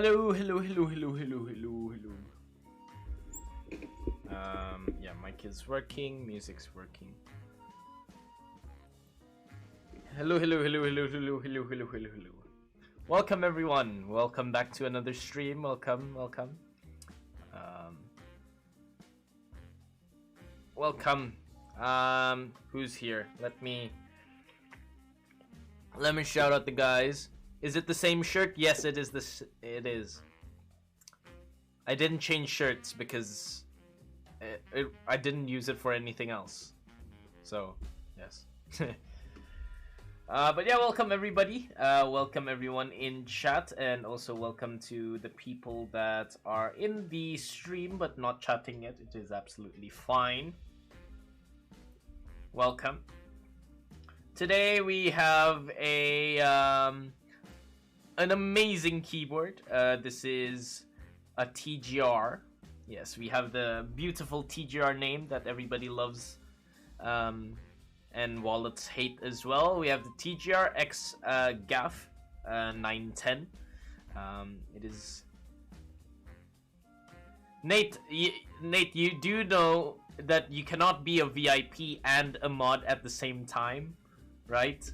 Hello, hello, hello, hello, hello, hello, hello. Yeah, mic is working, music's working. Hello, hello, hello, hello, hello, hello, hello, hello, hello. Welcome everyone. Welcome back to another stream. Welcome, welcome. Welcome. Who's here? Let me shout out the guys. Is it the same shirt? Yes, it is. It is. I didn't change shirts because I didn't use it for anything else. So, yes. But yeah, welcome everybody. Welcome everyone in chat, and also welcome to the people that are in the stream but not chatting yet. It is absolutely fine. Welcome. Today we have an amazing keyboard. This is a TGR. Yes, we have the beautiful TGR name that everybody loves, and wallets hate as well. We have the TGR EK387FL It is Nate. Nate, you do know that you cannot be a VIP and a mod at the same time, right?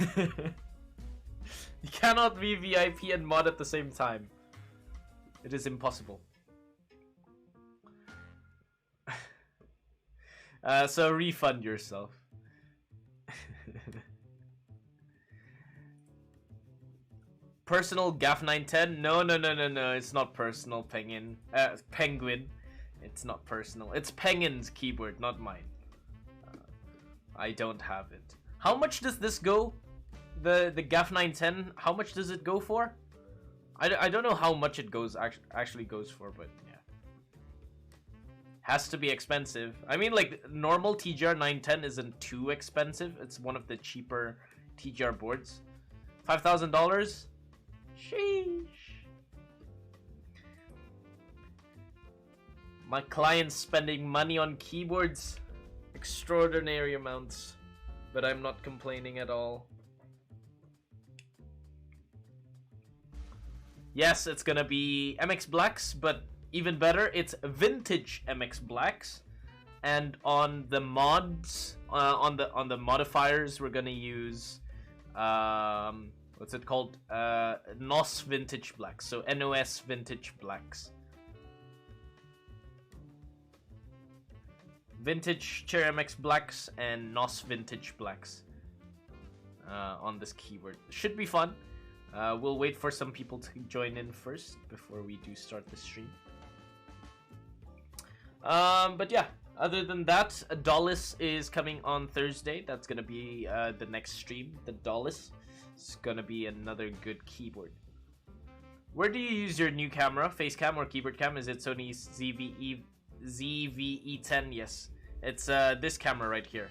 You cannot be VIP and mod at the same time. It is impossible. So refund yourself. Personal Gaff 910? No, it's not personal, Penguin. Penguin. It's not personal. It's Penguin's keyboard, not mine. I don't have it. How much does this go? The Gaff 910, how much does it go for? I don't know how much it actually goes for, but yeah. Has to be expensive. I mean, like, normal TGR 910 isn't too expensive. It's one of the cheaper TGR boards. $5,000? Sheesh. My client's spending money on keyboards. Extraordinary amounts. But I'm not complaining at all. Yes, it's gonna be MX Blacks, but even better, it's vintage MX Blacks. And on the mods, on the modifiers, we're gonna use what's it called? NOS Vintage Blacks. So NOS Vintage Blacks. Vintage Cherry MX Blacks and NOS Vintage Blacks on this keyword. Should be fun. We'll wait for some people to join in first before we do start the stream. But yeah, other than that, Dollis is coming on Thursday. That's gonna be the next stream. The Dollis is gonna be another good keyboard. Where do you use your new camera? Face cam or keyboard cam? Is it Sony ZV-E10? Yes, it's this camera right here.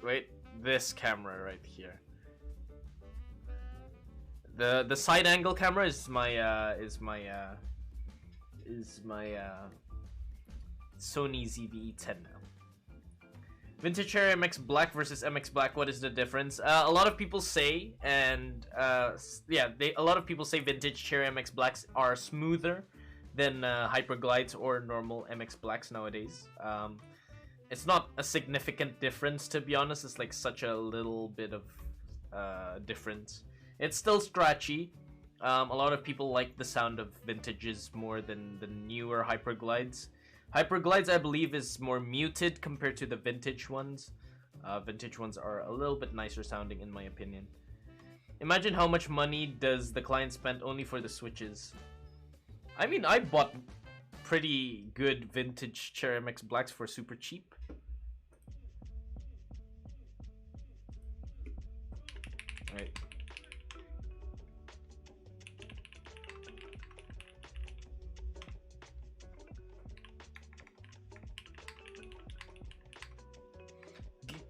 Wait, this camera right here. The side angle camera is my Sony ZV-E10 now. Vintage Cherry MX Black versus MX Black. What is the difference? A lot of people say, and yeah, a lot of people say Vintage Cherry MX Blacks are smoother than Hyperglides or normal MX Blacks nowadays. It's not a significant difference, to be honest. It's like such a little bit of difference. It's still scratchy. A lot of people like the sound of vintages more than the newer Hyperglides. Hyperglides, I believe, is more muted compared to the vintage ones. Vintage ones are a little bit nicer sounding, in my opinion. Imagine how much money does the client spend only for the switches. I mean, I bought pretty good vintage Cherry MX Blacks for super cheap. Right.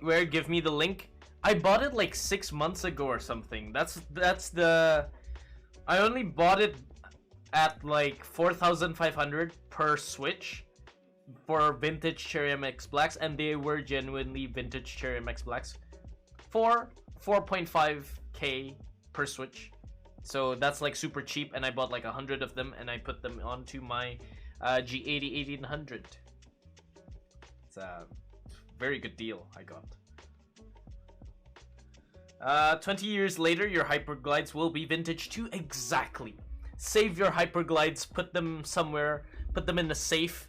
Where? Give me the link. I bought it like 6 months ago or something. That's the. I only bought it at like 4,500 per switch for vintage Cherry MX Blacks, and they were genuinely vintage Cherry MX Blacks for 4.5k per switch, so that's like super cheap, and I bought like 100 of them and I put them onto my G80 1800. It's a very good deal I got. 20 years later, your hyperglides will be vintage too. Exactly. Save your hyperglides, put them somewhere, put them in a safe,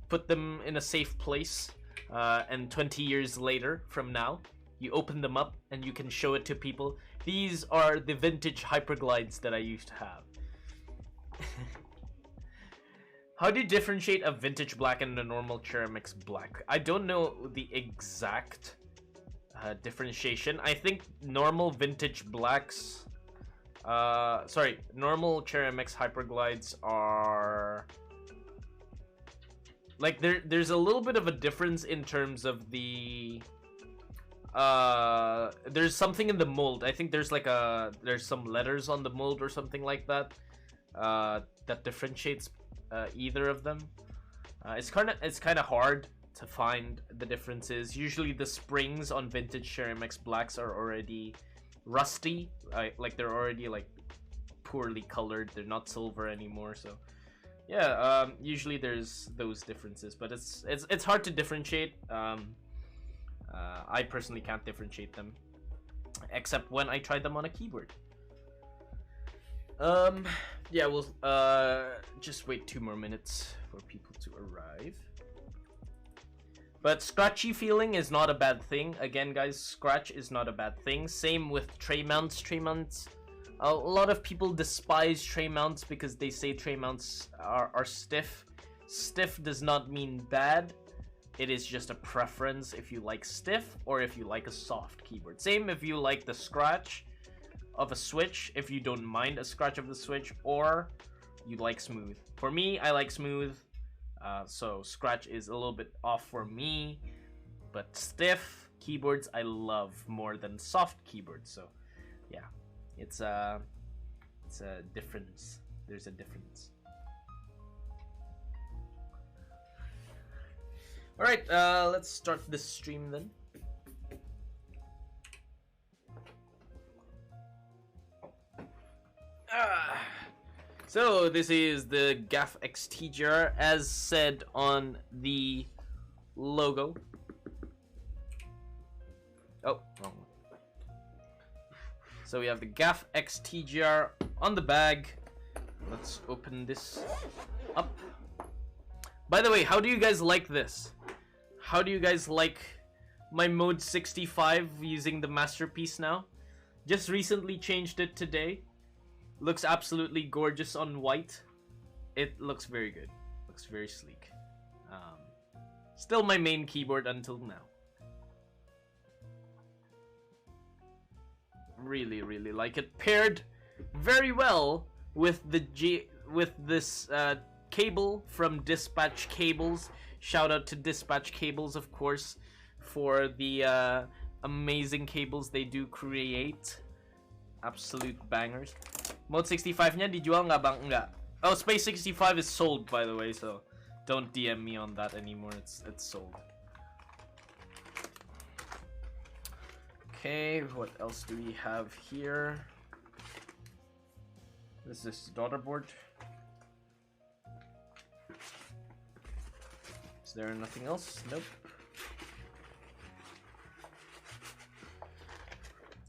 put them in a safe place, and 20 years later from now, you open them up and you can show it to people. These are the vintage hyperglides that I used to have. How do you differentiate a vintage black and a normal ceramics black? I don't know the exact differentiation. I think normal vintage blacks, normal ceramics hyperglides are like there's a little bit of a difference in terms of the there's something in the mold. I think there's like there's some letters on the mold or something like that that differentiates either of them. It's kind of hard to find the differences. Usually the springs on vintage ceramics blacks are already rusty, like they're already like poorly colored. They're not silver anymore, so yeah, usually there's those differences, but it's hard to differentiate. I personally can't differentiate them except when I try them on a keyboard. Yeah, we'll just wait 2 more minutes for people to arrive. But scratchy feeling is not a bad thing. Again, guys, scratch is not a bad thing. Same with tray mounts. Tray mounts, a lot of people despise tray mounts because they say tray mounts are stiff. Stiff does not mean bad. It is just a preference if you like stiff or if you like a soft keyboard. Same if you like the scratch of a switch, if you don't mind a scratch of the switch, or you like smooth. For me, I like smooth. So scratch is a little bit off for me, but stiff keyboards I love more than soft keyboards. So yeah, it's a difference. There's a difference. All right, let's start this stream then. So this is the GAF XTGR as said on the logo. Oh, wrong one. So we have the GAF XTGR on the bag. Let's open this up. By the way, how do you guys like this? How do you guys like my mode 65 using the masterpiece now? Just recently changed it today. Looks absolutely gorgeous on white. It looks very good. Looks very sleek. Still my main keyboard until now. Really, really like it. Paired very well with this cable from Dispatch Cables. Shout out to Dispatch Cables, of course, for the amazing cables they do create. Absolute bangers. Mode 65 niya, dijual nga bang? Nga. Oh, Space 65 is sold, by the way, so don't DM me on that anymore. It's sold. Okay, what else do we have here? This is daughter board. Is there nothing else? Nope.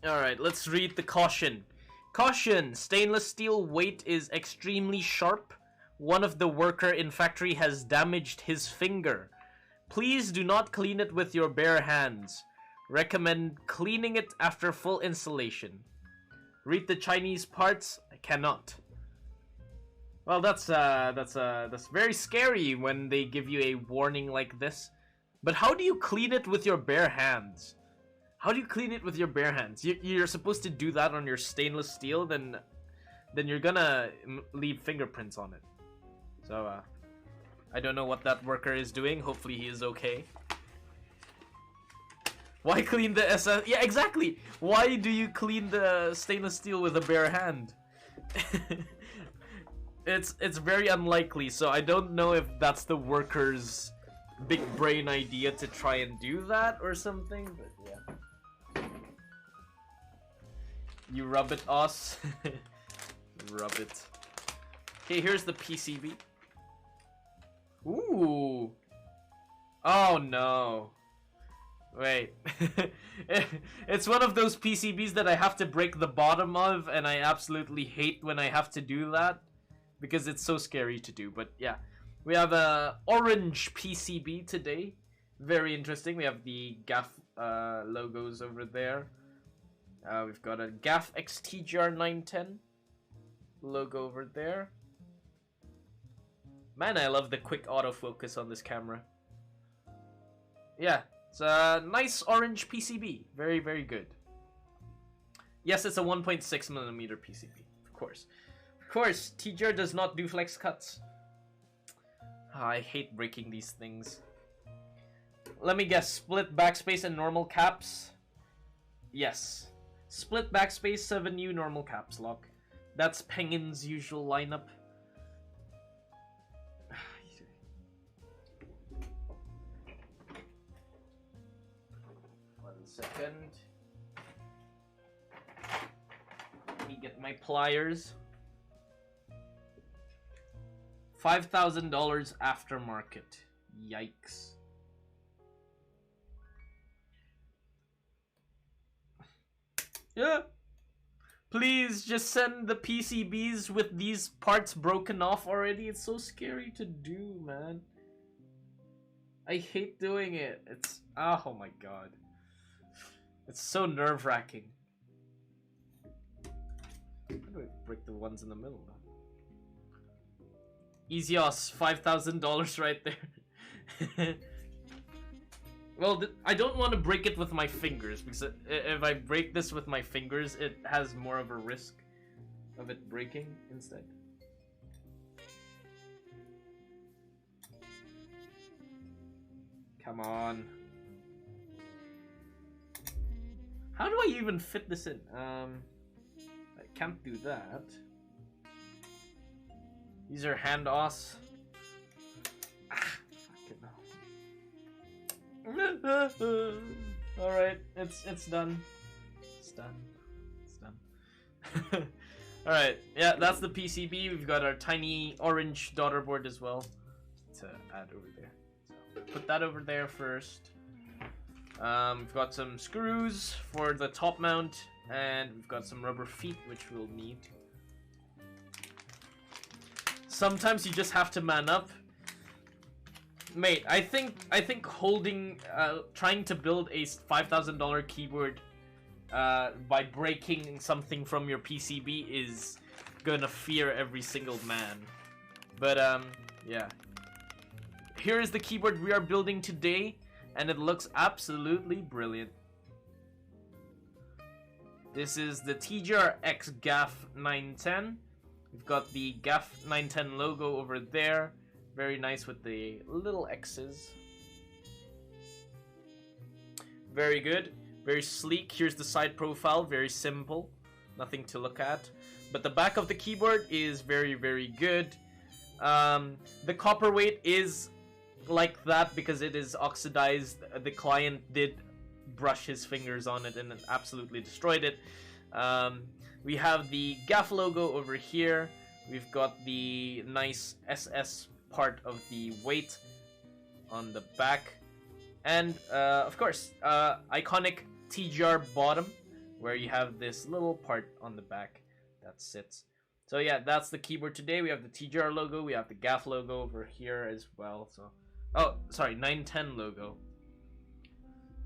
Alright, let's read the caution. Caution! Stainless steel weight is extremely sharp. One of the worker in factory has damaged his finger. Please do not clean it with your bare hands. Recommend cleaning it after full installation. Read the Chinese parts? I cannot. Well, that's very scary when they give you a warning like this. But how do you clean it with your bare hands? How do you clean it with your bare hands? You're supposed to do that on your stainless steel, then you're gonna leave fingerprints on it. So, I don't know what that worker is doing. Hopefully he is okay. Why clean the SS? Yeah, exactly! Why do you clean the stainless steel with a bare hand? It's very unlikely, so I don't know if that's the worker's big brain idea to try and do that or something, but yeah. You rub it, Os. Rub it. Okay, here's the PCB. Ooh. Oh no. Wait. It's one of those PCBs that I have to break the bottom of, and I absolutely hate when I have to do that because it's so scary to do. But yeah, we have a orange PCB today. Very interesting. We have the GAF logos over there. We've got a GAF XTGR 910 logo over there. Man, I love the quick autofocus on this camera. Yeah, it's a nice orange PCB. Very, very good. Yes, it's a 1.6mm PCB. Of course. Of course, TGR does not do flex cuts. I hate breaking these things. Let me guess, split backspace and normal caps? Yes. Split backspace, 7U, normal caps lock. That's Penguin's usual lineup. One second. Let me get my pliers. $5,000 aftermarket. Yikes. Yeah. Please just send the PCBs with these parts broken off already. It's so scary to do, man. I hate doing it. It's... oh my god. It's so nerve-wracking. How do I break the ones in the middle? Easios, $5,000 right there. Well, I don't want to break it with my fingers, because if I break this with my fingers, it has more of a risk of it breaking instead. Come on. How do I even fit this in? I can't do that. These are hand-offs. Alright, it's done. It's done. It's done. Alright, yeah, that's the PCB. We've got our tiny orange daughter board as well to add over there. So put that over there first. We've got some screws for the top mount, and we've got some rubber feet which we'll need. Sometimes you just have to man up. Mate, I think holding, trying to build a $5,000 keyboard by breaking something from your PCB is gonna fear every single man. But yeah. Here is the keyboard we are building today, and it looks absolutely brilliant. This is the TGR X GAF 910. We've got the GAF 910 logo over there. Very nice with the little X's. Very good. Very sleek. Here's the side profile. Very simple. Nothing to look at. But the back of the keyboard is very, very good. The copper weight is like that because it is oxidized. The client did brush his fingers on it and it absolutely destroyed it. We have the GAF logo over here. We've got the nice SS part of the weight on the back, and of course iconic TGR bottom where you have this little part on the back that sits. So yeah, that's the keyboard today. We have the TGR logo, we have the GAF logo over here as well. So oh, sorry, 910 logo.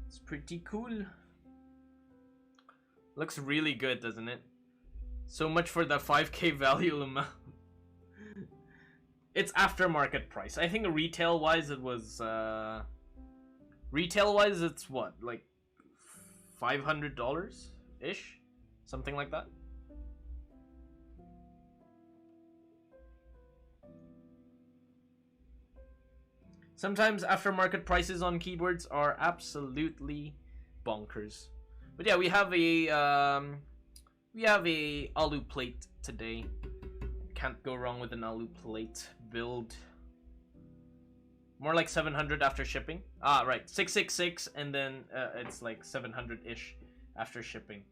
It's pretty cool. Looks really good, doesn't it? So much for the 5K value amount. It's aftermarket price. I think retail-wise it was, retail-wise it's what, like $500-ish? Something like that? Sometimes aftermarket prices on keyboards are absolutely bonkers. But yeah, we have a alu plate today. Can't go wrong with an alu plate build. More like 700 after shipping. Ah, right, 666, and then it's like 700-ish after shipping.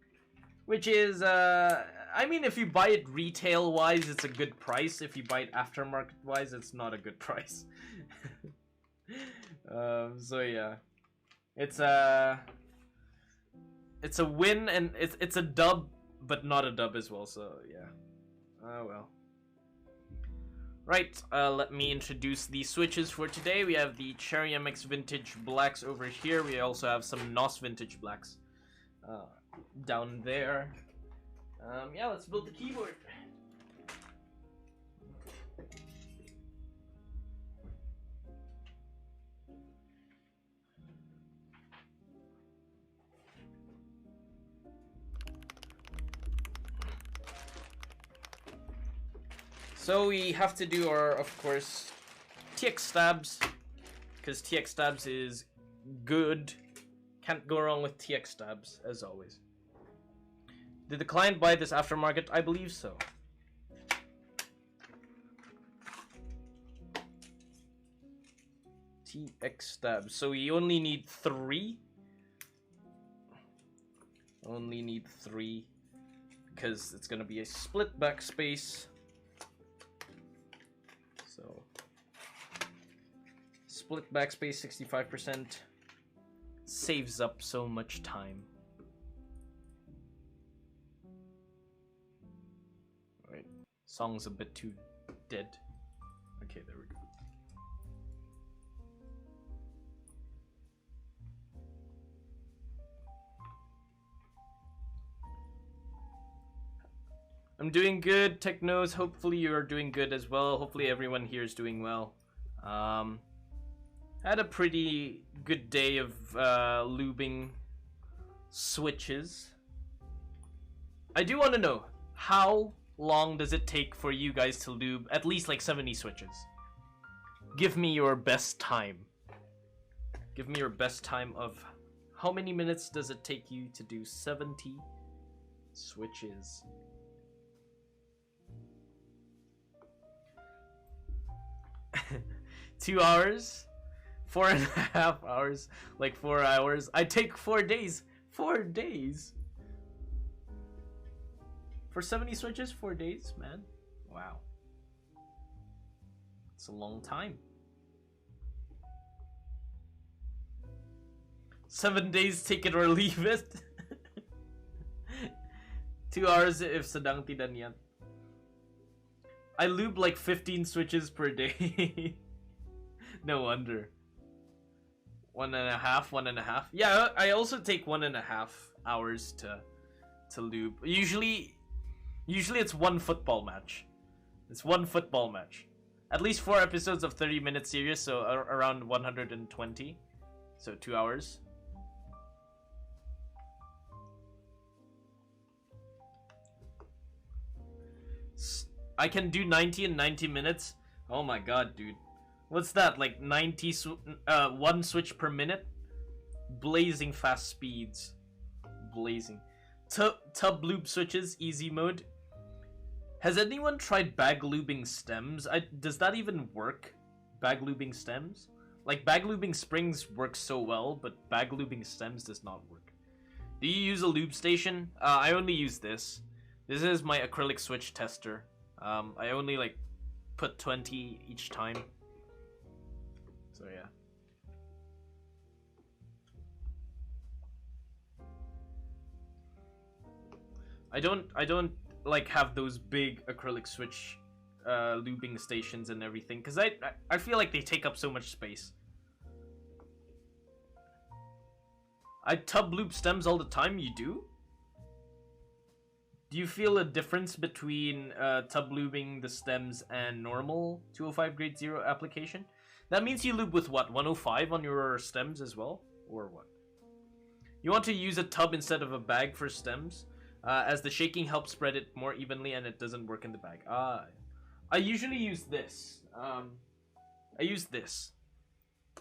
which is, I mean, if you buy it retail-wise, it's a good price. If you buy it aftermarket-wise, it's not a good price. So yeah, it's a win, and it's a dub, but not a dub as well. So yeah, oh well. Right, let me introduce the switches for today. We have the Cherry MX Vintage Blacks over here. We also have some NOS Vintage Blacks down there. Yeah, let's build the keyboard. So we have to do our, of course, TX stabs, because TX stabs is good. Can't go wrong with TX stabs, as always. Did the client buy this aftermarket? I believe so. TX stabs. So we only need 3. Only need 3, because it's gonna be a split backspace. So, split backspace 65% saves up so much time. Right, song's a bit too dead. Okay, there we go. I'm doing good, Technos. Hopefully you are doing good as well. Hopefully everyone here is doing well. Had a pretty good day of lubing switches. I do want to know, how long does it take for you guys to lube at least like 70 switches? Give me your best time. Give me your best time of how many minutes does it take you to do 70 switches? Two hours, 4.5 hours, like 4 hours. I take 4 days. 4 days for 70 switches. 4 days, man. Wow, it's a long time. 7 days, take it or leave it. 2 hours if sedang tidak niat. I lube like 15 switches per day. No wonder. 1.5, 1.5. Yeah, I also take 1.5 hours to lube. Usually it's one football match. It's one football match. At least 4 episodes of 30-minute series, so around 120. So 2 hours. I can do 90 in 90 minutes. Oh my god, dude. What's that? Like 1 switch per minute? Blazing fast speeds. Blazing. Tub lube switches, easy mode. Has anyone tried bag lubing stems? Does that even work? Bag lubing stems? Like, bag lubing springs works so well, but bag lubing stems does not work. Do you use a lube station? I only use this. This is my acrylic switch tester. I only like put 20 each time. So yeah. I don't like have those big acrylic switch lubing stations and everything, because I feel like they take up so much space. I tub lube stems all the time. You do? Do you feel a difference between tub lubing the stems and normal 205 grade 0 application? That means you lube with what, 105 on your stems as well? Or what? You want to use a tub instead of a bag for stems, as the shaking helps spread it more evenly and it doesn't work in the bag. I usually use this. I use this.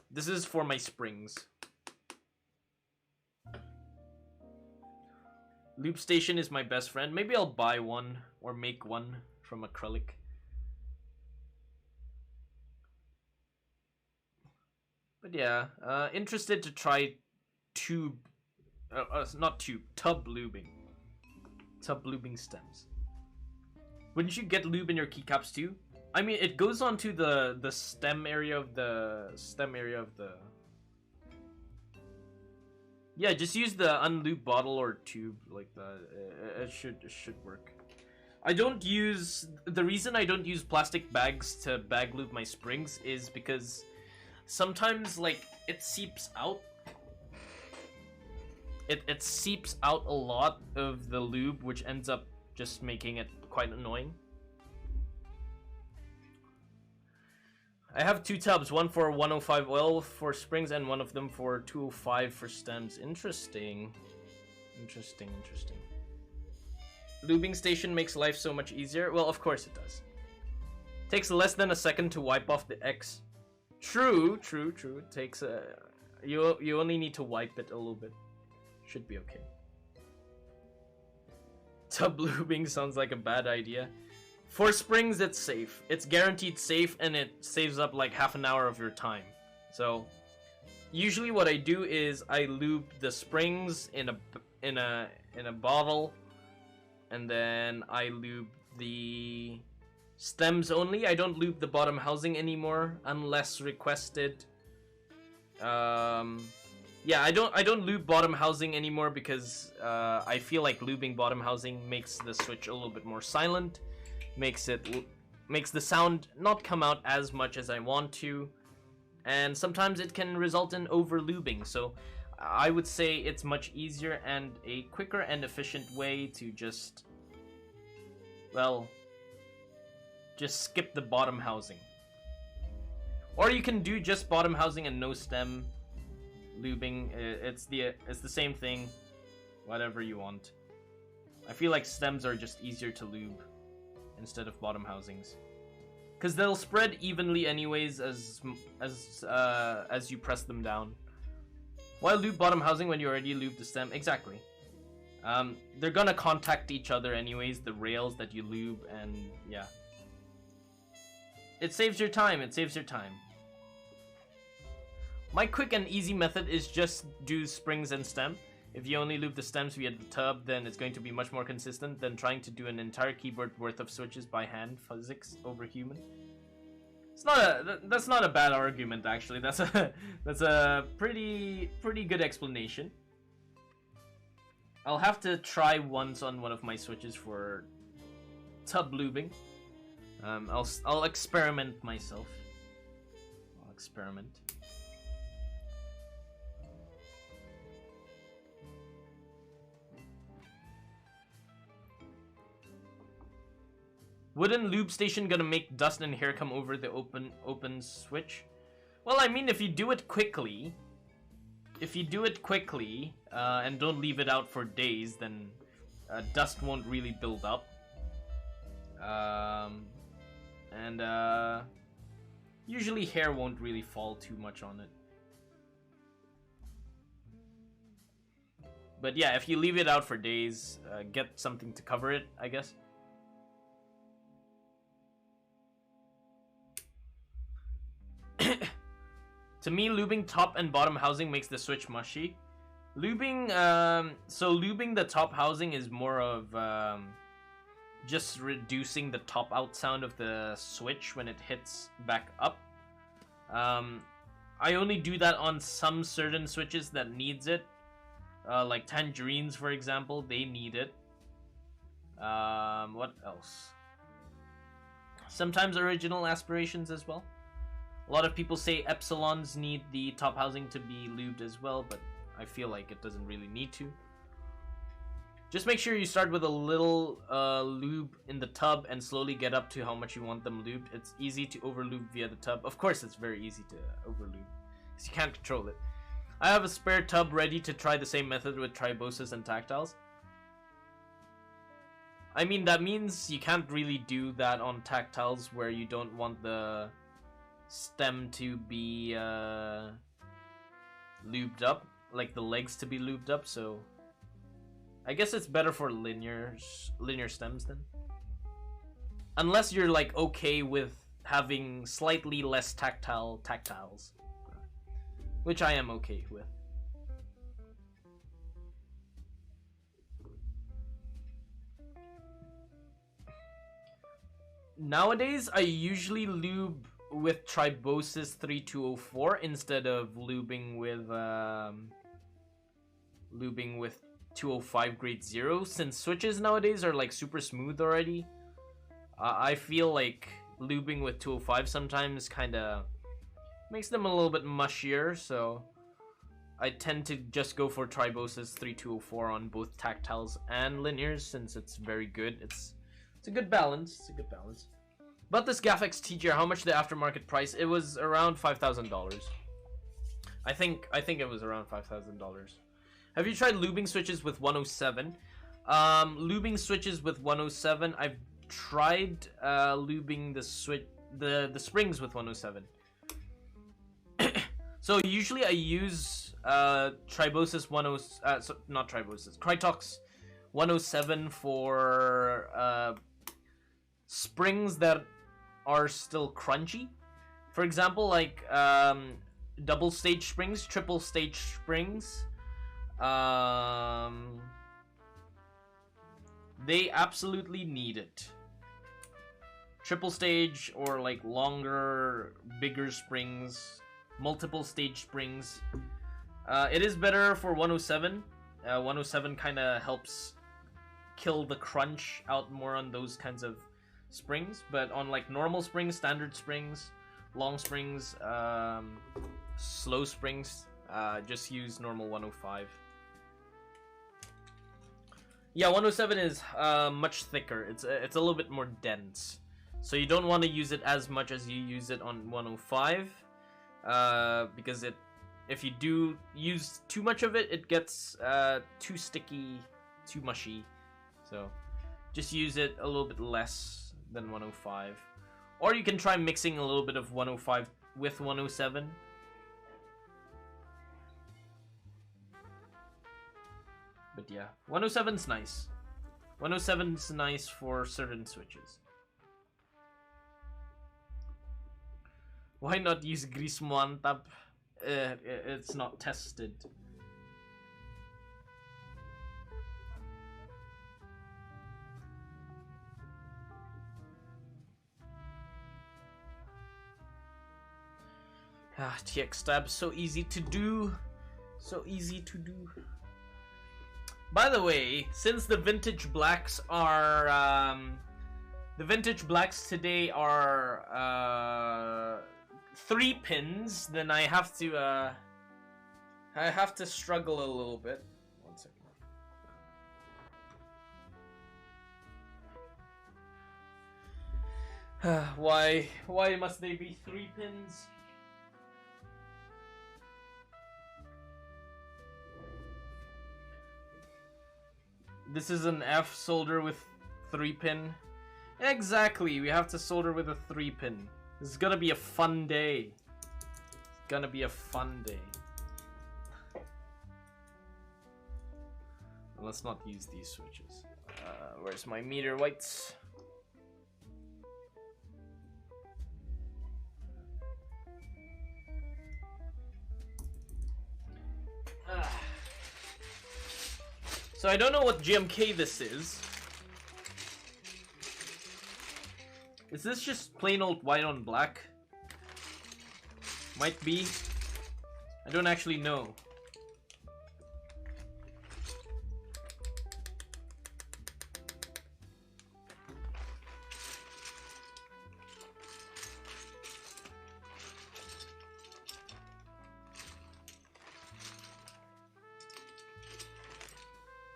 This is for my springs. Lube station is my best friend. Maybe I'll buy one or make one from acrylic. But yeah, interested to try tub lubing. Tub lubing stems. Wouldn't you get lube in your keycaps too? I mean, it goes onto the stem area of the Yeah, just use the unlubed bottle or tube like that. It should work. I don't use... The reason I don't use plastic bags to bag lube my springs is because sometimes, like, it seeps out. It seeps out a lot of the lube, which ends up just making it quite annoying. I have 2 tubs, one for 105 oil for springs and one of them for 205 for stems. Interesting. Interesting. Lubing station makes life so much easier. Well, of course it does. Takes less than a second to wipe off the X. True. It takes a... You only need to wipe it a little bit. Should be okay. Tub lubing sounds like a bad idea. For springs, it's safe. It's guaranteed safe, and it saves up like half an hour of your time. So, usually what I do is I lube the springs in a bottle, and then I lube the stems only. I don't lube the bottom housing anymore unless requested. Yeah, I don't lube bottom housing anymore because I feel like lubing bottom housing makes the switch a little bit more silent. Makes the sound not come out as much as I want to, and sometimes it can result in over lubing. So I would say it's much easier and a quicker and efficient way to just, well, just skip the bottom housing. Or you can do just bottom housing and no stem lubing. It's the same thing, whatever you want. I feel like stems are just easier to lube instead of bottom housings, because they'll spread evenly anyways as you press them down. Why lube bottom housing when you already lubed the stem? Exactly. They're gonna contact each other anyways, the rails that you lube, and yeah. It saves your time. My quick and easy method is just do springs and stem. If you only lube the stems via the tub, then it's going to be much more consistent than trying to do an entire keyboard worth of switches by hand. Physics over human. That's not a bad argument, actually. That's a pretty good explanation. I'll have to try once on one of my switches for tub lubing. I'll experiment myself. I'll experiment. Wooden lube station gonna make dust and hair come over the open switch? Well, I mean, if you do it quickly, and don't leave it out for days, then dust won't really build up. Usually hair won't really fall too much on it. But yeah, if you leave it out for days, get something to cover it, I guess. To me, lubing top and bottom housing makes the switch mushy. Lubing the top housing is more of just reducing the top out sound of the switch when it hits back up. I only do that on some certain switches that needs it. Like tangerines, for example, they need it. What else? Sometimes original aspirations as well. A lot of people say epsilons need the top housing to be lubed as well, but I feel like it doesn't really need to. Just make sure you start with a little lube in the tub and slowly get up to how much you want them lubed. It's easy to overlube via the tub. Of course, it's very easy to overlube, because you can't control it. I have a spare tub ready to try the same method with triboses and tactiles. I mean, that means you can't really do that on tactiles where you don't want the stem to be lubed up, like the legs to be lubed up, so I guess it's better for linear stems then. Unless you're like okay with having slightly less tactiles, which I am okay with. Nowadays, I usually lube with Tribosis 3204 instead of lubing with 205 grade 0, since switches nowadays are like super smooth already. I feel like lubing with 205 sometimes kind of makes them a little bit mushier, so I tend to just go for Tribosis 3204 on both tactiles and linears, since it's very good. It's a good balance. It's a good balance. But this Gaffex TGR, how much the aftermarket price? It was around $5,000. I think it was around $5,000. Have you tried lubing switches with 107? Lubing switches with 107, I've tried lubing the springs with 107. So usually I use Tribosis 10 not Tribosis, Krytox 107 for springs that are still crunchy. For example, like double stage springs, triple stage springs. They absolutely need it. Triple stage or like longer, bigger springs, multiple stage springs. It is better for 107. 107 kind of helps kill the crunch out more on those kinds of springs, but on like normal springs, standard springs, long springs, slow springs, just use normal 105. Yeah, 107 is much thicker. It's a little bit more dense, so you don't want to use it as much as you use it on 105, because if you do use too much of it, it gets too sticky, too mushy. So just use it a little bit less than 105, or you can try mixing a little bit of 105 with 107. But yeah, 107's nice. 107's nice for certain switches. Why not use Grease Moantab? It's not tested. TX stab, so easy to do. So easy to do. By the way, since the vintage blacks are the vintage blacks today are 3 pins, then I have to struggle a little bit. 1 second. Why must they be 3 pins? This is an F solder with 3 pin. Exactly, we have to solder with a 3 pin. This is gonna be a fun day. It's gonna be a fun day. Let's not use these switches. Where's my meter whites? So I don't know what GMK this is. Is this just plain old white on black? Might be. I don't actually know.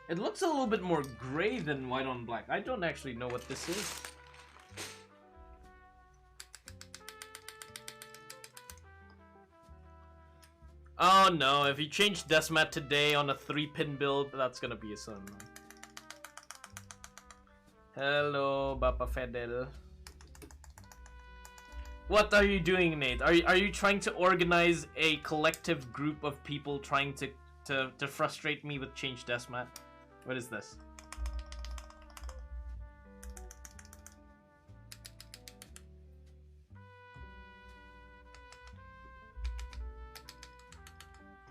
It looks a little bit more gray than white on black. I don't actually know what this is. Oh no, if you change Desmat today on a 3-pin build, that's gonna be a son. Hello, Bapa Fedel. What are you doing, Nate? Are you trying to organize a collective group of people trying to frustrate me with change Desmat? What is this?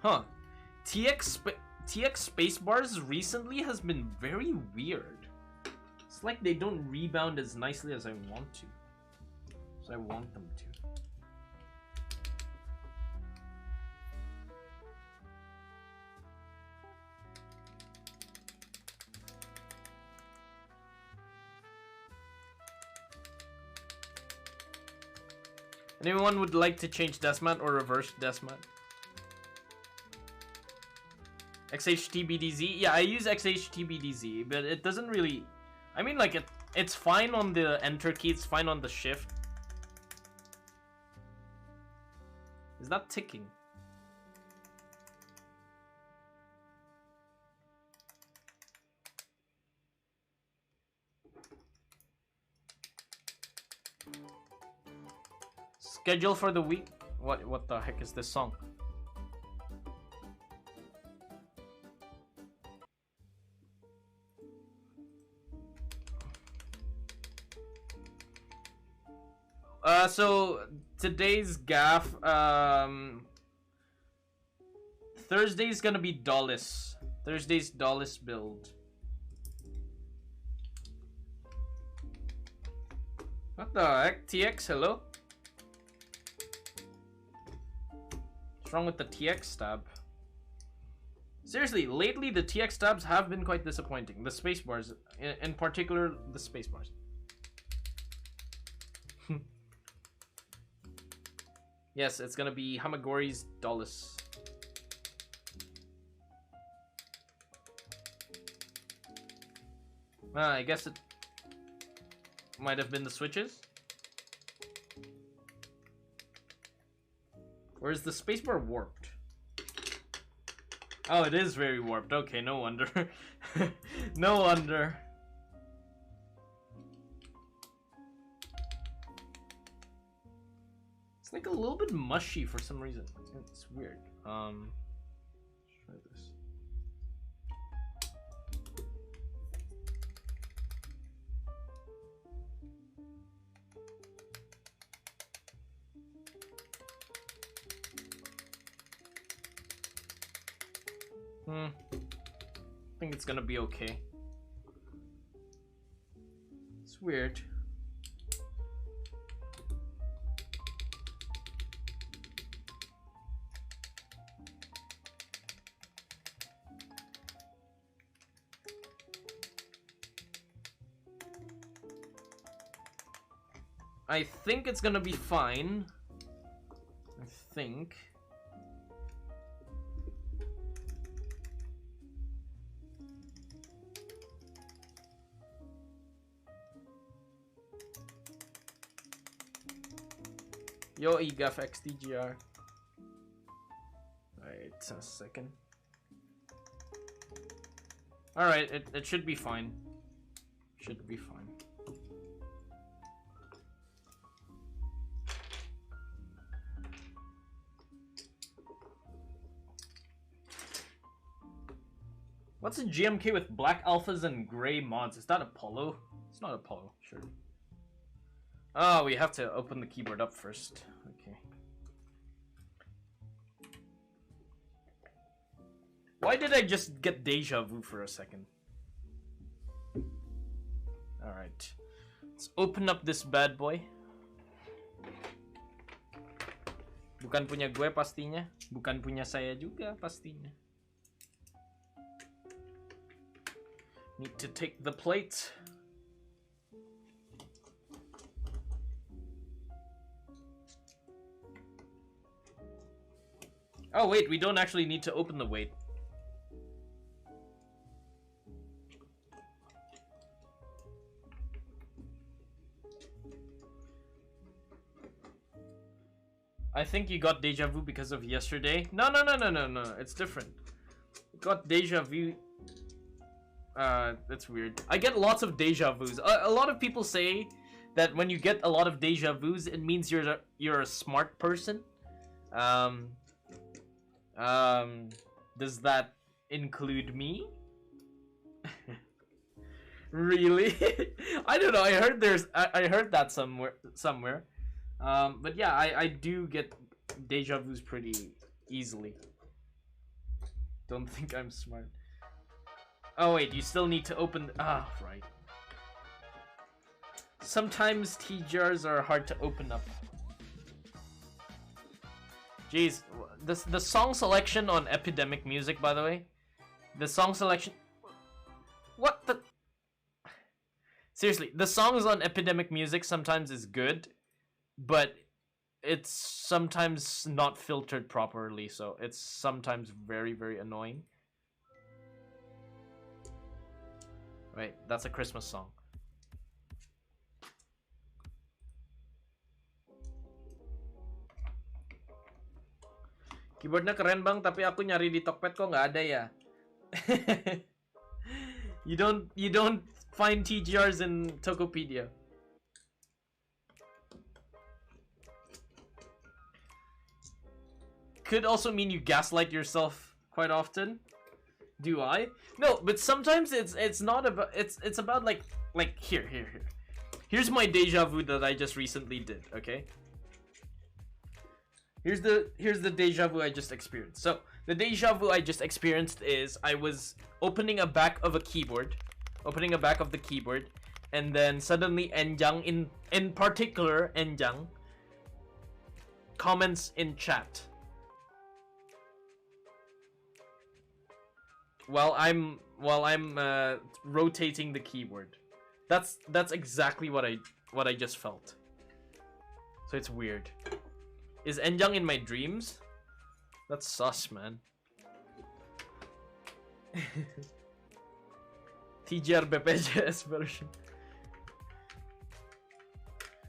Huh. TX spacebars recently has been very weird. It's like they don't rebound as nicely as I want to. So I want them to. Anyone would like to change Desmat or reverse Desmat? XHTBDZ? Yeah, I use XHTBDZ, but it doesn't really... I mean, like, it's fine on the enter key, it's fine on the shift. Is that ticking? Schedule for the week? What the heck is this song? So today's gaff, Thursday's gonna be Dollis. Thursday's Dollis build. What the heck? TX, hello? What's wrong with the TX tab? Seriously, lately the TX tabs have been quite disappointing. The spacebars, in particular, the spacebars. Yes, it's gonna be Hamagori's Dollis. I guess it might have been the switches. Or is the spacebar warped? Oh, it is very warped. Okay, no wonder. No wonder. It's like a little bit mushy for some reason. It's weird. Let's try this. I think it's gonna be okay. It's weird. I think it's gonna be fine. I think. Yo, EGAF XDGR. Alright, a second. Alright, it should be fine. Should be fine. What's a GMK with black alphas and gray mods? Is that Apollo? It's not Apollo, sure. Oh, we have to open the keyboard up first. Okay. Why did I just get deja vu for a second? Alright. Let's open up this bad boy. Bukan punya gue pastinya. Bukan punya saya juga pastinya. Need to take the plate. Oh wait, we don't actually need to open the weight. I think you got deja vu because of yesterday. No, it's different. Got deja vu. That's weird. I get lots of deja vus. A lot of people say that when you get a lot of deja vus, it means you're a smart person. Does that include me? Really? I don't know. I heard that somewhere. But yeah, I do get deja vus pretty easily. Don't think I'm smart. Oh wait, you still need to open. Ah, right. Sometimes TGRs are hard to open up. Jeez, the song selection on Epidemic Music, by the way, the song selection. What the? Seriously, the songs on Epidemic Music sometimes is good, but it's sometimes not filtered properly, so it's sometimes very, very annoying. Right, that's a Christmas song. Keyboardnya keren bang, tapi aku nyari di Tokped kok nggak ada ya. You don't find TGRs in Tokopedia. Could also mean you gaslight yourself quite often. Do I? No, but sometimes it's not about it's about like here. Here's my deja vu that I just recently did, okay? Here's the deja vu I just experienced. So the deja vu I just experienced is I was opening a back of the keyboard, and then suddenly Enjang in particular Enjang comments in chat while I'm rotating the keyboard. That's exactly what I just felt. So it's weird. Is Enjang in my dreams? That's sus, man. TGR BPJS version.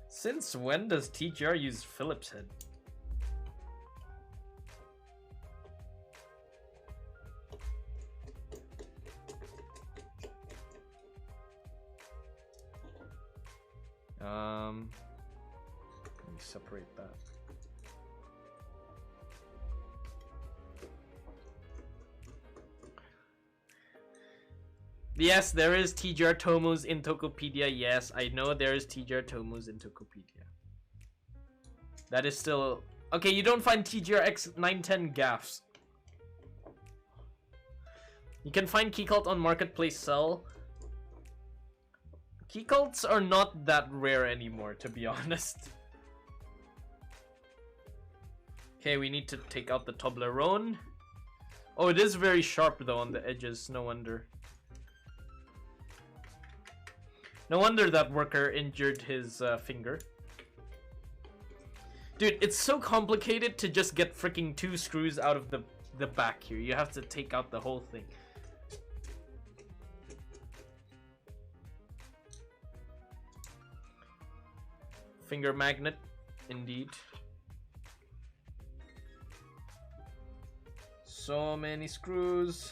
Since when does TGR use Philips head? Let me separate that. Yes, there is TGR Tomos in Tokopedia. Yes, I know there is TGR Tomos in Tokopedia. That is still... Okay, you don't find TGR X910 gaffs. You can find Keycult on Marketplace Sell. Keycults are not that rare anymore, to be honest. Okay, we need to take out the Toblerone. Oh, it is very sharp though on the edges, no wonder. No wonder that worker injured his finger. Dude, it's so complicated to just get freaking 2 screws out of the back here. You have to take out the whole thing. Finger magnet, indeed. So many screws.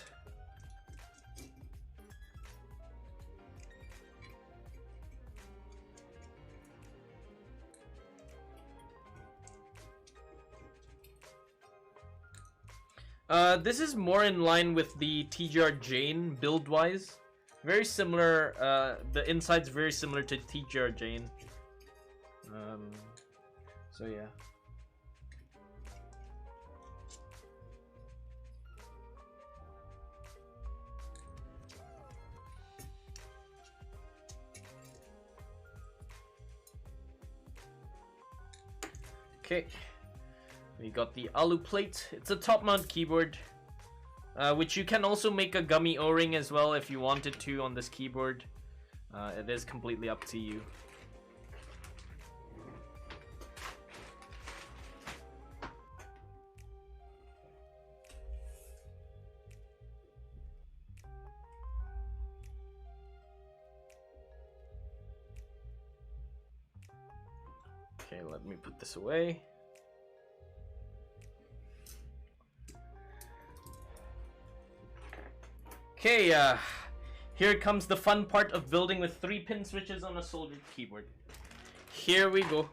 This is more in line with the TGR Jane build-wise. Very similar, the inside's very similar to TGR Jane. So yeah. Okay. We got the alu plate. It's a top mount keyboard, which you can also make a gummy O-ring as well if you wanted to on this keyboard. It is completely up to you. Okay, let me put this away. Okay, here comes the fun part of building with 3-pin switches on a soldered keyboard. Here we go.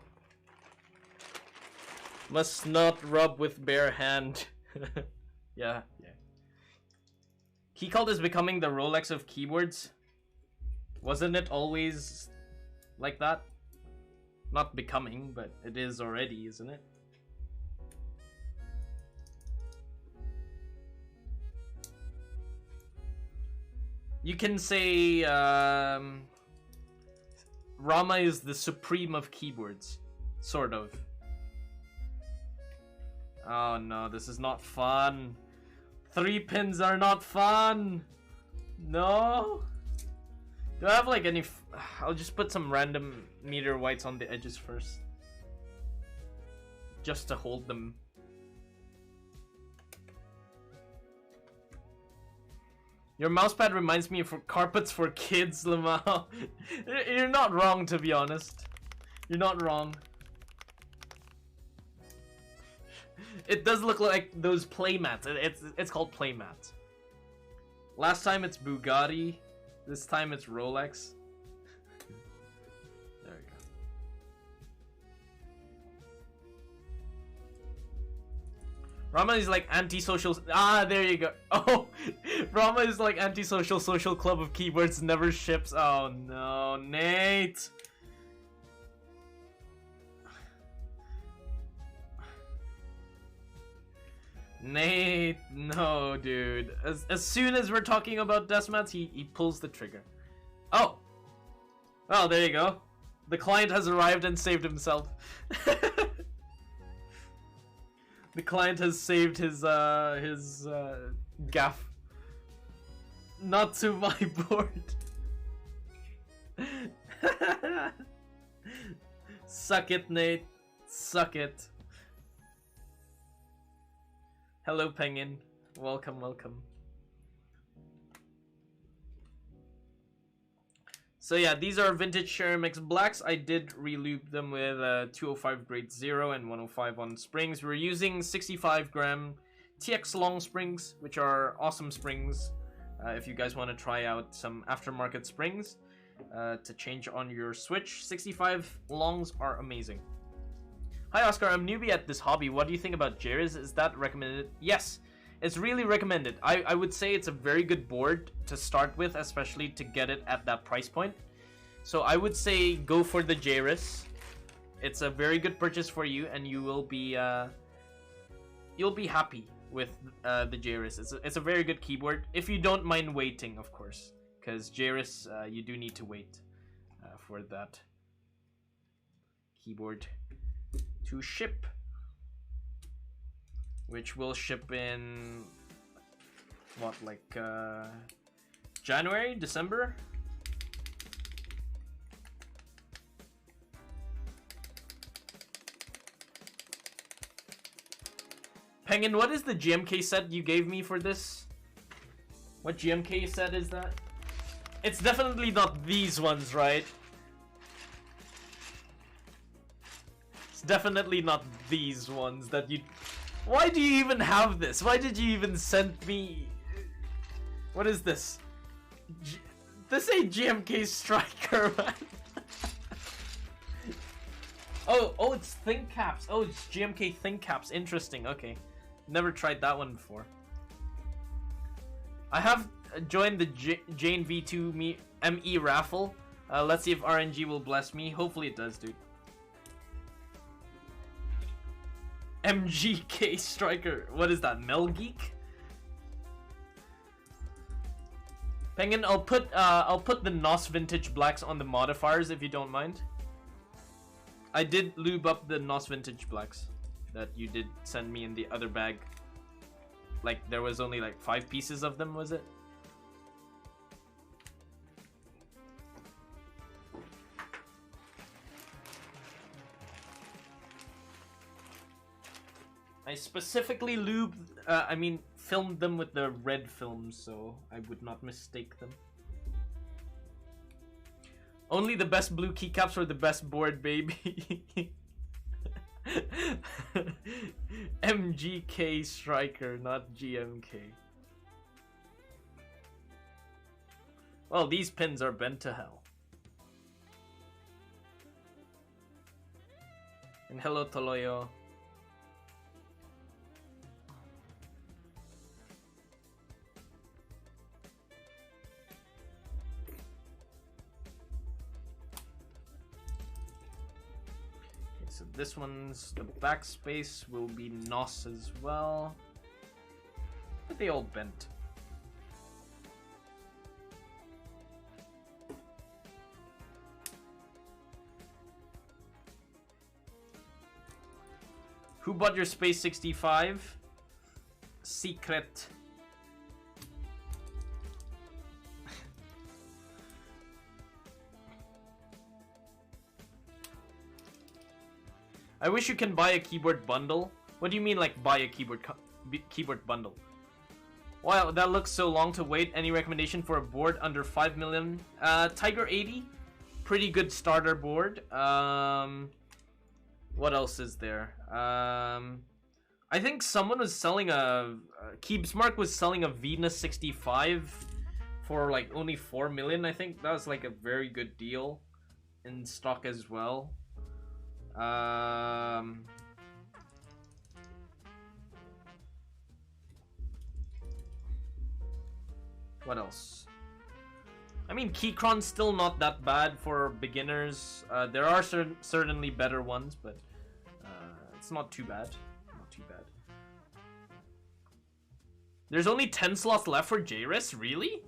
Must not rub with bare hand. Yeah. Keycult is becoming the Rolex of keyboards. Wasn't it always like that? Not becoming, but it is already, isn't it? You can say Rama is the supreme of keyboards, sort of. Oh no, this is not fun. 3 pins are not fun. No. Do I have like any? I'll just put some random meter whites on the edges first, just to hold them. Your mousepad reminds me of carpets for kids, Lamau. You're not wrong, to be honest. You're not wrong. It does look like those playmats. It's called playmats. Last time it's Bugatti. This time it's Rolex. There we go. Rama is like antisocial. Ah, there you go. Oh, Rama is like antisocial social club of keyboards, never ships. Oh no, Nate. Nate, no, dude. As soon as we're talking about Desmats, he pulls the trigger. Oh! Oh, there you go. The client has arrived and saved himself. The client has saved his gaff. Not to my board. Suck it, Nate. Suck it. Hello, Penguin. Welcome, welcome. So yeah, these are vintage Ceramics blacks. I did relube them with 205 grade 0 and 105 on springs. We're using 65 gram TX long springs, which are awesome springs. If you guys want to try out some aftermarket springs to change on your Switch, 65 longs are amazing. Hi Oscar, I'm newbie at this hobby. What do you think about Jairus? Is that recommended? Yes, it's really recommended. I would say it's a very good board to start with, especially to get it at that price point. So I would say go for the Jairus. It's a very good purchase for you, and you will be you'll be happy with the Jairus. It's a very good keyboard if you don't mind waiting, of course, because Jairus you do need to wait for that keyboard to ship, which will ship in what, like January, December? Penguin, what is the GMK set you gave me for this? What GMK set is that? It's definitely not these ones, right? Definitely not these ones that you... Why do you even have this? Why did you even send me... What is this? This ain't GMK Striker, man. Oh, it's Think Caps. Oh, it's GMK Think Caps. Interesting, okay. Never tried that one before. I have joined the Jane V2 ME raffle. Let's see if RNG will bless me. Hopefully it does, dude. MGK Striker. What is that? Mel Geek? Penguin, I'll put the NOS Vintage Blacks on the modifiers if you don't mind. I did lube up the NOS Vintage Blacks that you did send me in the other bag. Like there was only like 5 pieces of them, was it? I specifically filmed them with the red film, so I would not mistake them. Only the best blue keycaps for the best board, baby. MGK Striker, not GMK. Well, these pins are bent to hell. And hello, Toloyo. So this one's, the backspace will be NOS as well. But they all bent. Who bought your Space 65? Secret. I wish you can buy a keyboard bundle. What do you mean, like, buy a keyboard bundle? Wow, that looks so long to wait. Any recommendation for a board under 5 million? Tiger 80, pretty good starter board. What else is there? I think someone was selling Keebsmark was selling a Venus 65 for like only 4 million. I think that was like a very good deal in stock as well. What else? I mean, Keychron's still not that bad for beginners. There are certainly better ones, but it's not too bad. Not too bad. There's only 10 slots left for JRIS? Really?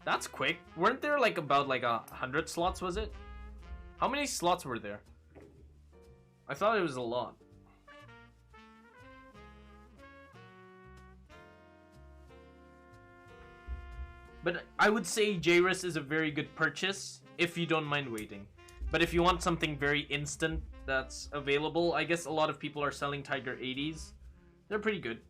That's quick. Weren't there like about like 100 slots, was it? How many slots were there? I thought it was a lot. But I would say JRIS is a very good purchase if you don't mind waiting. But if you want something very instant that's available, I guess a lot of people are selling Tiger 80s. They're pretty good.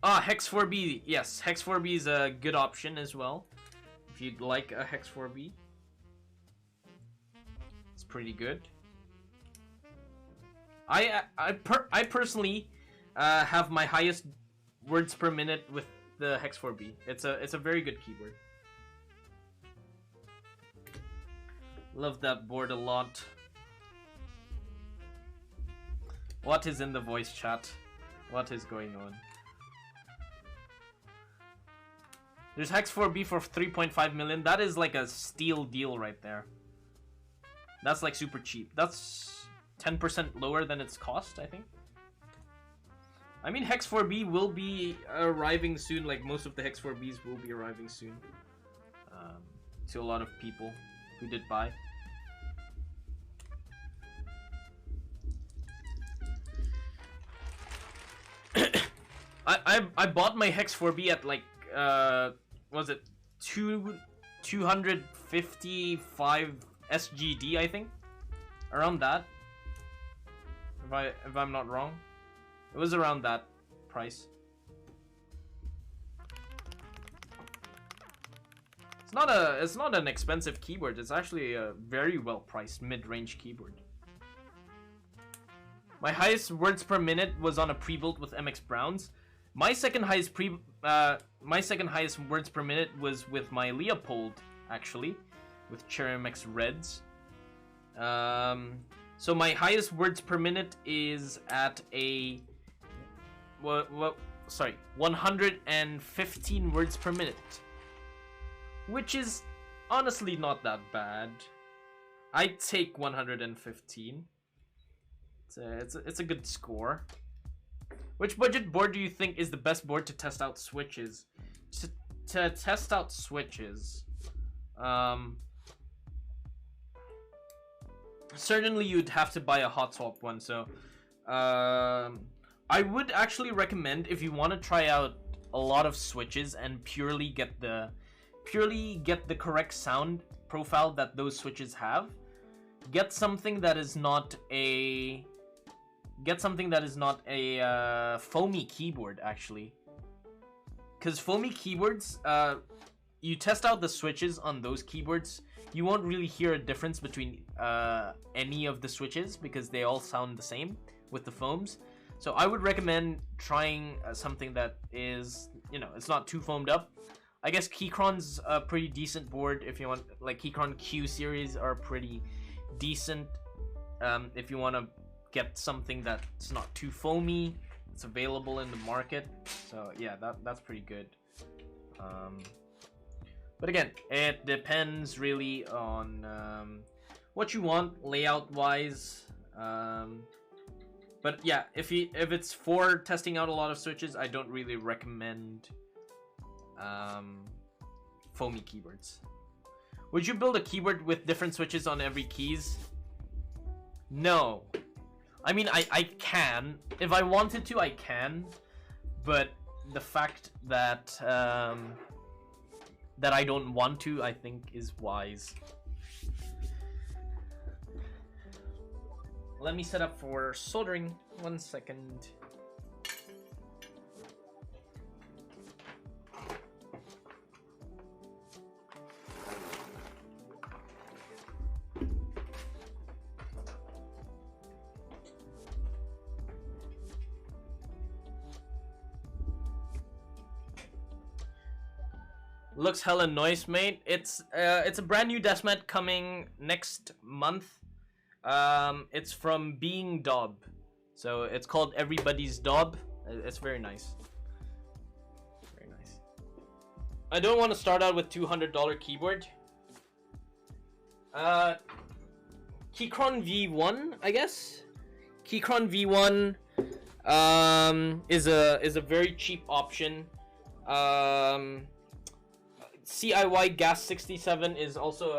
Hex 4B. Yes, Hex 4B is a good option as well. If you'd like a Hex 4B. It's pretty good. I personally have my highest words per minute with the Hex 4B. It's a very good keyboard. Love that board a lot. What is in the voice chat? What is going on? There's Hex 4B for 3.5 million. That is like a steal deal right there. That's like super cheap. That's 10% lower than its cost, I think. I mean, Hex 4B will be arriving soon. Like, most of the Hex 4Bs will be arriving soon. To a lot of people who did buy. I bought my Hex 4B at like was it 255 SGD, I think, around that. If I'm not wrong, it was around that price. It's not an expensive keyboard. It's actually a very well priced mid-range keyboard. My highest words per minute was on a pre-built with MX Browns. My second highest words per minute was with my Leopold, actually, with Cherry MX Reds. So my highest words per minute is at a 115 words per minute, which is honestly not that bad. I'd take 115. It's a good score. Which budget board do you think is the best board to test out switches? To test out switches, certainly you'd have to buy a hot swap one. So I would actually recommend, if you want to try out a lot of switches and purely get the correct sound profile that those switches have, get something that is not a foamy keyboard, actually. Because foamy keyboards, you test out the switches on those keyboards, you won't really hear a difference between any of the switches because they all sound the same with the foams. So I would recommend trying something that is, it's not too foamed up. I guess Keychron's a pretty decent board if you want, like Keychron Q series are pretty decent if you want to get something that's not too foamy. It's available in the market, so yeah, that's pretty good. But again, it depends really on what you want layout wise. But yeah, if it's for testing out a lot of switches, I don't really recommend foamy keyboards. Would you build a keyboard with different switches on every keys? No. I mean, I can. If I wanted to, I can. But the fact that that I don't want to, I think, is wise. Let me set up for soldering. 1 second. Looks hella nice, mate. It's a brand new desk mat coming next month. It's from Being Dob, so it's called Everybody's Dob. It's very nice. Very nice. I don't want to start out with $200 keyboard. Keychron V1, I guess. Keychron V1 is a very cheap option. CIY Gas 67 is also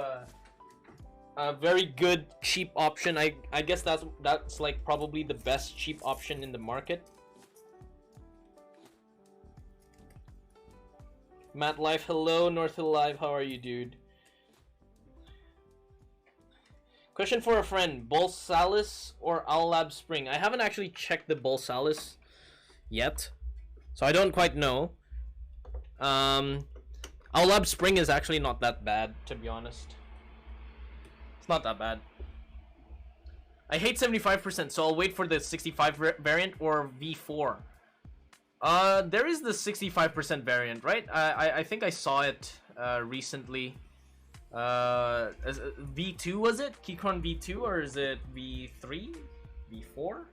a very good cheap option. I guess that's like probably the best cheap option in the market. Matt Life, hello. North Hill Live, how are you, dude? Question for a friend: Bolsalis or Allab Spring? I haven't actually checked the Bolsalis yet, so I don't quite know. Allab Spring is actually not that bad, to be honest. It's not that bad. I hate 75%, so I'll wait for the 65 variant or V4. There is the 65% variant, right? I think I saw it recently. V2 was it? Keychron V2 or is it V3? V4?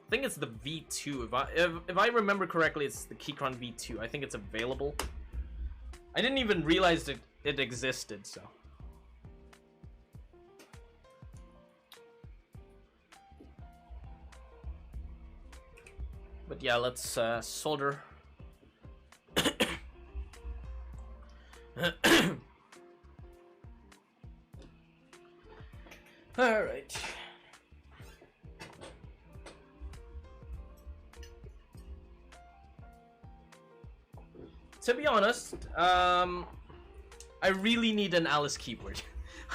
I think it's the V2. If I remember correctly, it's the Keychron V2. I think it's available. I didn't even realize it existed, so. But yeah, let's solder. All right. To be honest, I really need an Alice keyboard.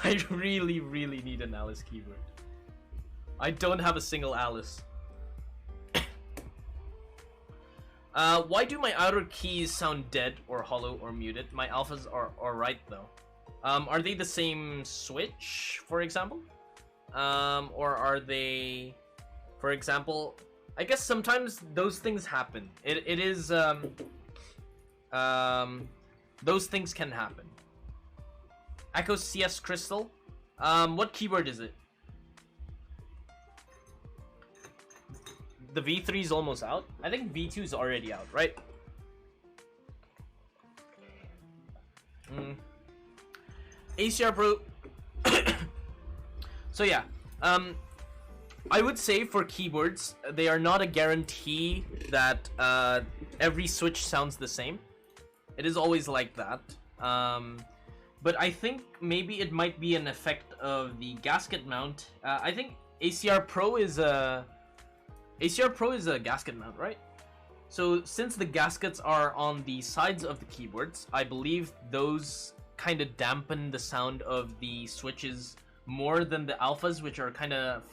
I really need an Alice keyboard. I don't have a single Alice. Why do my outer keys sound dead or hollow or muted? My alphas are alright though. Are they the same switch, for example? Or are they, for example, I guess sometimes those things happen. It is, those things can happen. Echo CS Crystal. What keyboard is it? The V3 is almost out. I think V2 is already out, right? ACR Pro. So yeah, I would say for keyboards, they are not a guarantee that every switch sounds the same. It is always like that. But I think maybe it might be an effect of the gasket mount. I think ACR Pro is a gasket mount, right? So since the gaskets are on the sides of the keyboards, I believe those kind of dampen the sound of the switches more than the alphas, which are kind of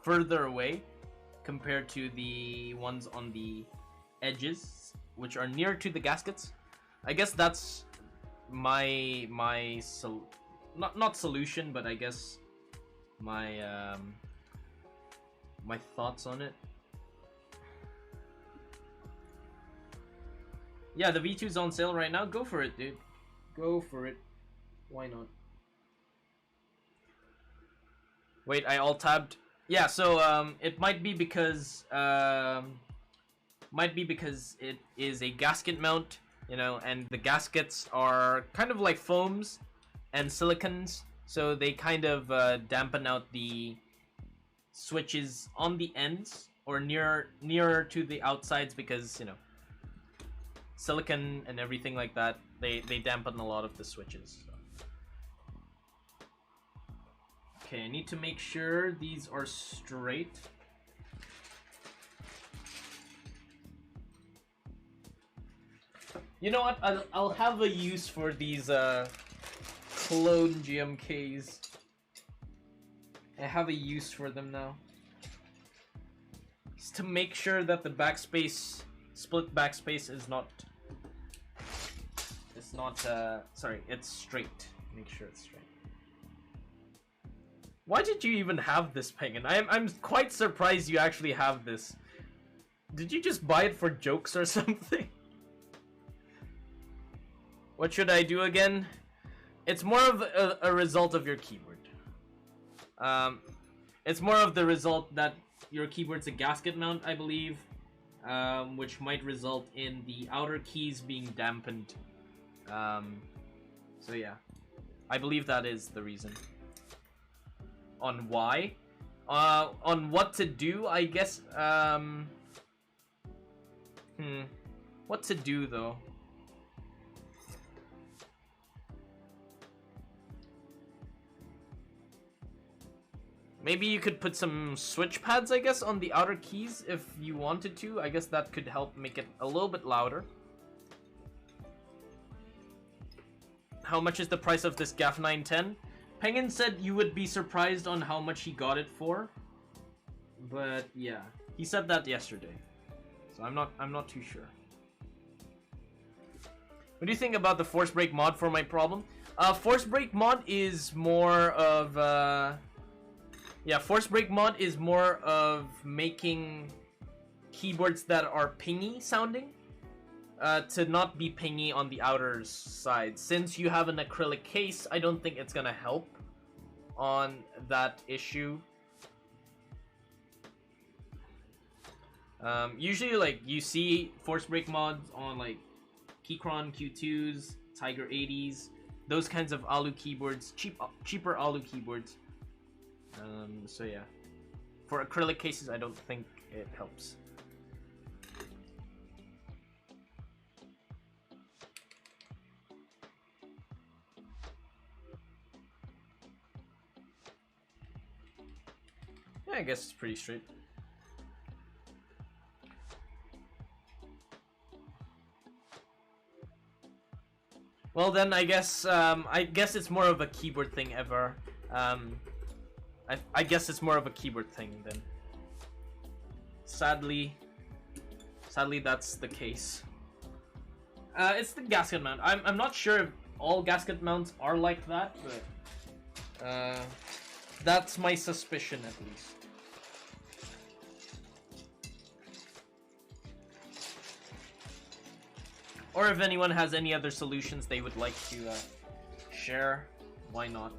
further away compared to the ones on the edges, which are near to the gaskets. I guess that's my not solution, but I guess my my thoughts on it. Yeah, the V2 is on sale right now. Go for it, dude. Go for it. Why not? Wait, I alt-tabbed. Yeah, so it might be because it is a gasket mount, you know, and the gaskets are kind of like foams and silicons, so they kind of dampen out the switches on the ends or nearer to the outsides, because, you know, silicon and everything like that, they dampen a lot of the switches. So. Okay, I need to make sure these are straight. You know what? I'll have a use for these clone GMKs. I have a use for them now. Just to make sure that the backspace, split backspace is not. It's not. Sorry, it's straight. Make sure it's straight. Why did you even have this, Penguin? I'm quite surprised you actually have this. Did you just buy it for jokes or something? What should I do again? It's more of a result of your keyboard. It's more of the result that your keyboard's a gasket mount, I believe, which might result in the outer keys being dampened. So yeah, I believe that is the reason. On why? On what to do, I guess. What to do though? Maybe you could put some switch pads, I guess, on the outer keys if you wanted to. I guess that could help make it a little bit louder. How much is the price of this GAF 910? Penguin said you would be surprised on how much he got it for. But yeah, he said that yesterday. So I'm not too sure. What do you think about the force break mod for my problem? Force break mod is more of yeah, force break mod is more of making keyboards that are pingy sounding to not be pingy on the outer side. Since you have an acrylic case, I don't think it's gonna help on that issue. Usually, like, you see force break mods on like Keychron Q2s, Tiger 80s, those kinds of Alu keyboards, cheaper Alu keyboards. So yeah, for acrylic cases, I don't think it helps. Yeah, I guess it's pretty straight. Well then, I guess it's more of a keyboard thing ever. I guess it's more of a keyboard thing then. Sadly, that's the case. It's the gasket mount. I'm not sure if all gasket mounts are like that, but that's my suspicion at least. Or if anyone has any other solutions they would like to share, why not?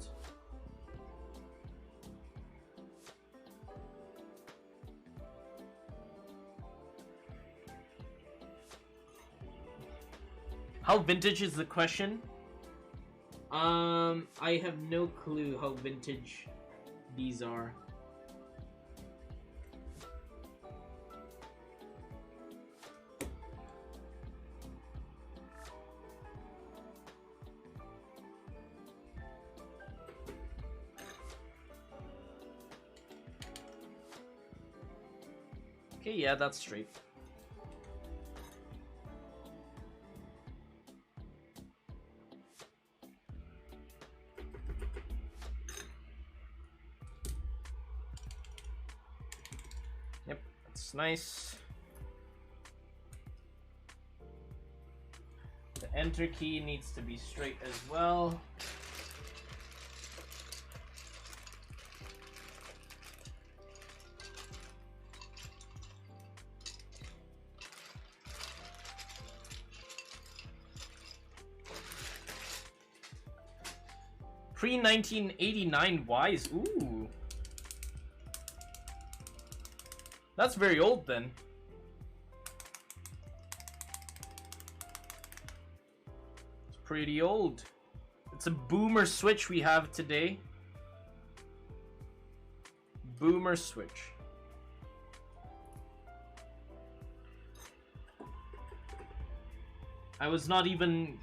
How vintage is the question? I have no clue how vintage these are. Okay, yeah, that's straight. Yep, that's nice. The enter key needs to be straight as well. Pre-1989 Wise. Ooh. That's very old then. It's pretty old. It's a boomer switch we have today. Boomer switch. I was not even